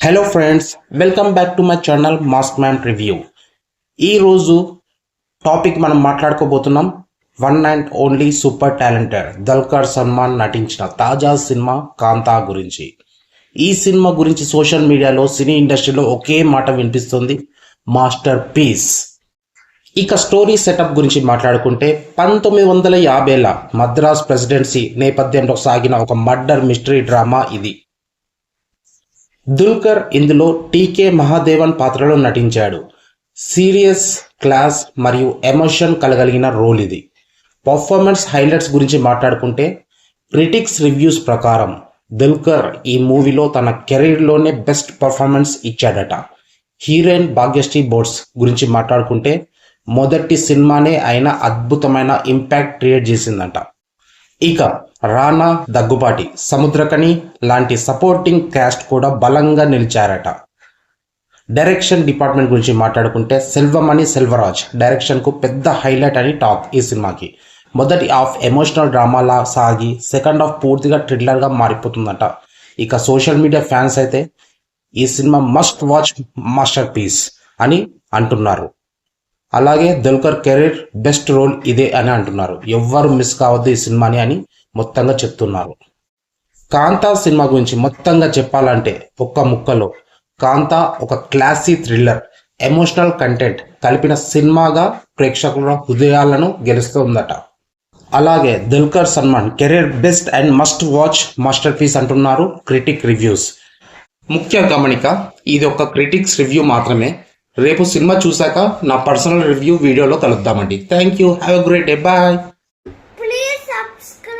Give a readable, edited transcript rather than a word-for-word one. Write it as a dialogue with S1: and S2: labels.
S1: Hello friends, welcome back to my channel mask man review. ఈరోజు topic మనం మాట్లాడుకోబోతున్నాం one and only super talented Dulquer Salmaan నటించిన తాజా cinema కాంతా గురించి. ఈ సినిమా గురించి సోషల్ మీడియాలో సినీ ఇండస్ట్రీలో ఒకే మాట వినిపిస్తుంది, మాస్టర్ పీస్. ఇక స్టోరీ సెటప్ గురించి మాట్లాడుకుంటే 1950ల మద్రాస్ ప్రెసిడెన్సీ నేపథ్యంలో సాగిన ఒక మర్డర్ మిస్టరీ డ్రామా ఇది. దుల్కర్ ఇందులో టీకే మహాదేవన్ పాత్రలో నటించాడు. సీరియస్, క్లాస్ మరియు ఎమోషన్ కలగలిగిన రోల్ ఇది. పర్ఫార్మెన్స్ హైలైట్స్ గురించి మాట్లాడుకుంటే క్రిటిక్స్ రివ్యూస్ ప్రకారం దుల్కర్ ఈ మూవీలో తన కెరీర్లోనే బెస్ట్ పర్ఫార్మెన్స్ ఇచ్చాడట. హీరోయిన్ భాగ్యశ్రీ బోట్స్ గురించి మాట్లాడుకుంటే మొదటి సినిమానే అయినా అద్భుతమైన ఇంపాక్ట్ క్రియేట్ చేసిందంట. ఇక రానా, దగ్గుబాటి, సముద్రకని లాంటి సపోర్టింగ్ క్యాస్ట్ కూడా బలంగా నిలిచారట. డైరెక్షన్ డిపార్ట్మెంట్ గురించి మాట్లాడుకుంటే సెల్వమణి సెల్వరాజ్ డైరెక్షన్కు పెద్ద హైలైట్ అని టాక్. ఈ సినిమాకి మొదటి హాఫ్ ఎమోషనల్ డ్రామాలా సాగి సెకండ్ హాఫ్ పూర్తిగా థ్రిల్లర్గా మారిపోతుందట. ఇక సోషల్ మీడియా ఫ్యాన్స్ అయితే ఈ cinema must watch masterpiece అని అంటున్నారు. అలాగే దుల్కర్ కెరీర్ బెస్ట్ రోల్ ఇదే అని అంటున్నారు. ఎవ్వరు మిస్ కావద్దు ఈ సినిమాని అని మొత్తంగా చెప్తున్నారు. కాంతా సినిమా గురించి మొత్తంగా చెప్పాలంటే ఒక్క ముక్కలో కాంతా ఒక క్లాసీ థ్రిల్లర్, ఎమోషనల్ కంటెంట్ కలిపిన సినిమాగా ప్రేక్షకుల హృదయాలను గెలుస్తుందట. అలాగే Dulquer Salmaan career best and must watch masterpiece అంటున్నారు క్రిటిక్ రివ్యూస్. ముఖ్య గమనిక, ఇది ఒక క్రిటిక్స్ రివ్యూ మాత్రమే. రేపు సినిమా చూశాక నా పర్సనల్ రివ్యూ వీడియోలో కలుద్దామండి. Thank you, have a great day, bye.
S2: Please subscribe.